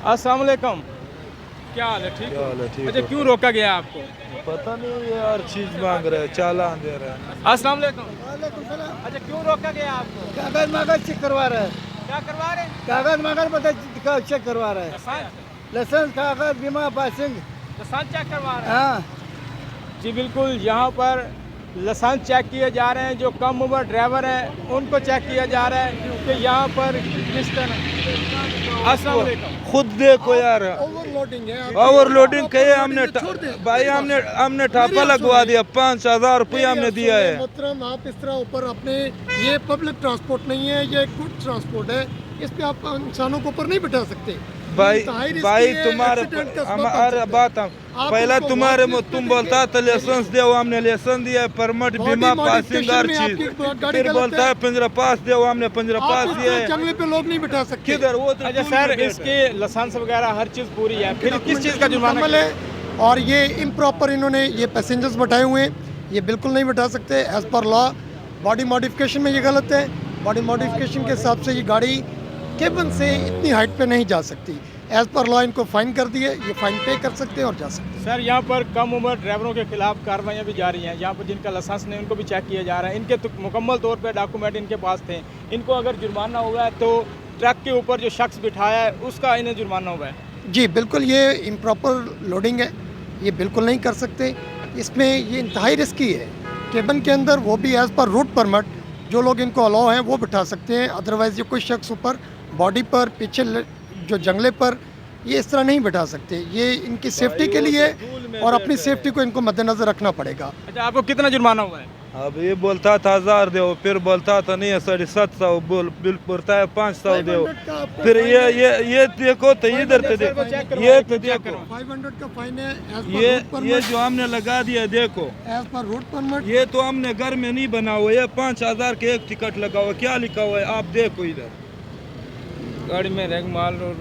अस्सलाम वालेकुम, क्या हाल है? ठीक हो? अच्छा, क्यों रोका गया आपको? पता नहीं यार, चीज मांग रहे हैं, चालान दे रहे हैं। अस्सलाम वालेकुम। अच्छा, क्यों रोका गया आपको? कागज मागज चेक करवा रहा है। क्या करवा रहे हैं? कागज मागज पता चेक करवा रहा है। लाइसेंस, कागज, बीमा, पासिंग। लाइसेंस चेक करवा रहे हैं। हाँ, जी बिल्कुल, यहाँ पर लाइसेंस चेक किए जा रहे हैं। जो कम उम्र ड्राइवर हैं उनको चेक किया जा रहा है क्योंकि यहाँ पर किस तरह। अस्सलाम वालेकुम। खुद देखो यार, ओवरलोडिंग है। ओवरलोडिंग कहे हमने भाई, हमने ठप्पा लगवा दिया। 5,000 रुपया हमने दिया है। मोहतरम, आप इस तरह ऊपर अपने, ये पब्लिक ट्रांसपोर्ट नहीं है, ये गुड ट्रांसपोर्ट है। इस पे आप इंसानों को ऊपर नहीं बिठा सकते। भाई भाई तुम्हारे अरे बात हम पहले तुम्हारे तुम बोलता था लाइसेंस दो, हमने लाइसेंस दिया, परमिट, बीमा, पासिंग, हर चीज। फिर बोलता है पंजरा पास दो, हमने पंजरा पास दिया है। जंगले पे लोग नहीं बिठा सकते। किधर वो तो अच्छा सर, इसके लाइसेंस वगैरह हर चीज़ पूरी है, फिर किस चीज़ का जुर्माना मुकम्मल है। और ये इम्प्रॉपर इन्होंने ये पैसेंजर्स बैठाए हुए हैं, ये बिल्कुल नहीं बिठा सकते as per law. Body modification में ये गलत है। बॉडी मॉडिफिकेशन के हिसाब से ये गाड़ी केबन से इतनी हाइट पे नहीं जा सकती। एज पर लॉ इनको फाइन कर दिए, ये फाइन पे कर सकते हैं और जा सकते हैं। सर, यहाँ पर कम उम्र ड्राइवरों के खिलाफ कार्रवाइयाँ भी जारी हैं। यहाँ पर जिनका लाइसेंस नहीं उनको भी चेक किया जा रहा है। इनके तो मुकम्मल तौर पे डॉक्यूमेंट इनके पास थे। इनको अगर जुर्माना हुआ है तो ट्रक के ऊपर जो शख्स बिठाया है उसका इन्हें जुर्माना हुआ है। जी बिल्कुल, ये इम्प्रॉपर लोडिंग है, ये बिल्कुल नहीं कर सकते। इसमें ये इंतहाई रिस्की है। केबन के अंदर वो भी एज़ पर रूट परमिट जो लोग इनको अलाउ हैं वो बिठा सकते हैं। अदरवाइज़ ये कोई शख्स ऊपर बॉडी पर, पीछे जो जंगले पर, ये इस तरह नहीं बिठा सकते। ये इनकी सेफ्टी के लिए और अपनी सेफ्टी को इनको मद्देनजर रखना पड़ेगा। अच्छा, आपको कितना जुर्माना हुआ है? अब ये बोलता था 1,000 दो, फिर बोलता था नहीं 750, बोलता है 500 दो। फिर ये देखो तो इधर तो देखो, ये तो देखो 500 का फाइन है ये जो हमने लगा दिया, देखो एज पर रूट परमिट। ये तो हमने घर में नहीं बना हुआ, ये 5,000 के एक टिकट लगा हुआ। क्या लिखा हुआ है आप देखो इधर, गाड़ी में रैग माल और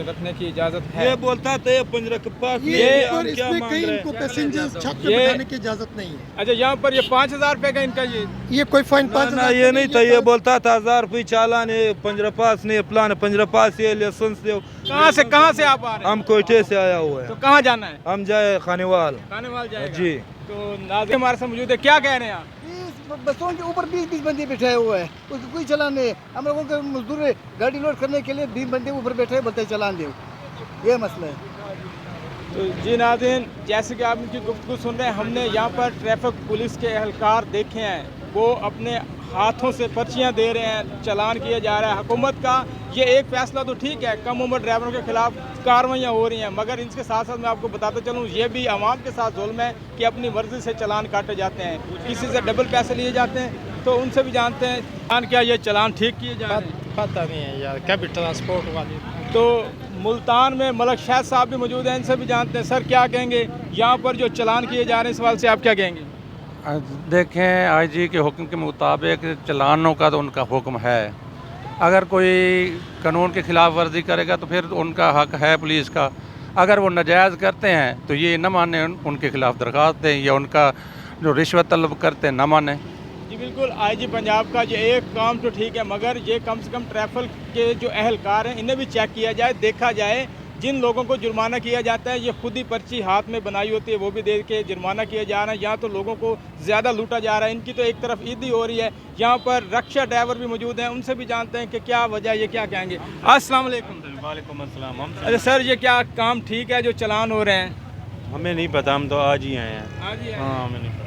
रखने की इजाज़त है। ये बोलता था ये पंजरा के पास। ये हम और क्या इसमें मांग कहीं रहे इनको हैं? पैसेंजर्स छत पे ये- बिठाने की इजाजत नहीं है। अच्छा, यहाँ पर ये 5,000 रुपये का इनका ये कोई फाइन ना 5,000 ये नहीं था, ये बोलता था 1,000 रुपये चालान है, पंजरा पास नहीं, प्लान पंजरा पास, ये लाइसेंस दो। कहाँ से आप आ रहे हैं? हम कोयटे से आया हुआ तो है, कहाँ जाना है? हम जाए खानेवाल। खानेवाल जाएगा। जी। तो नाज़िर हमारे साथ मौजूद है, क्या कह रहे हैं आप? इस बसों के ऊपर 20 बंदे बैठे हुए हैं, उसको कोई चलान नहीं है। हम लोगों के मजदूर गाड़ी लोड करने के लिए 20 बंदे ऊपर बैठे हैं, बोलते हैं चलान दो। ये मसला है। तो जी नाज़रीन, जैसे कि आप इनकी गुफ्तगू सुन रहे हैं, हमने यहाँ पर ट्रैफिक पुलिस के एहलकार देखे हैं, वो अपने हाथों से पर्चियाँ दे रहे हैं, चालान किया जा रहा है। हुकूमत का ये एक फ़ैसला तो ठीक है, कम उम्र ड्राइवरों के खिलाफ कार्रवाइयाँ हो रही हैं, मगर इसके साथ साथ मैं आपको बताता चलूँ, ये भी आवाम के साथ जुल्म है कि अपनी मर्ज़ी से चालान काटे जाते हैं, किसी से डबल पैसे लिए जाते हैं। तो उनसे भी जानते हैं चालान, क्या ये चालान ठीक किए जा रहे हैं? पता नहीं है यार, क्या भी ट्रांसपोर्ट वाली। तो मुल्तान में मलक शाह साहब भी मौजूद हैं, इनसे भी जानते हैं। सर, क्या कहेंगे यहाँ पर जो चालान किए जा रहे हैं, इस सवाल से आप क्या कहेंगे? देखें, आईजी के हुक्म के मुताबिक चलानों का तो उनका हुक्म है। अगर कोई कानून की खिलाफ वर्जी करेगा तो फिर उनका हक है पुलिस का। अगर वो नाजायज़ करते हैं तो ये न माने, उनके खिलाफ दरख्वास्त दें, या उनका जो रिश्वत तलब करते हैं न माने। जी बिल्कुल, आईजी पंजाब का ये एक काम तो ठीक है, मगर ये कम से कम ट्रैफिक के जो एहलकार हैं इन्हें भी चेक किया जाए, देखा जाए। जिन लोगों को जुर्माना किया जाता है, ये खुद ही पर्ची हाथ में बनाई होती है, वो भी दे के जुर्माना किया जा रहा है। यहाँ तो लोगों को ज़्यादा लूटा जा रहा है। इनकी तो एक तरफ ईदी हो रही है। यहाँ पर रक्षा ड्राइवर भी मौजूद हैं, उनसे भी जानते हैं कि क्या वजह, ये क्या कहेंगे। अस्सलाम वालेकुम। वालेकुम अस्सलाम। हम अच्छा सर, ये क्या काम ठीक है जो चालान हो रहे हैं? हमें नहीं पता, हम तो आज ही आए हैं। हाँ जी, हाँ, हमें नहीं पता।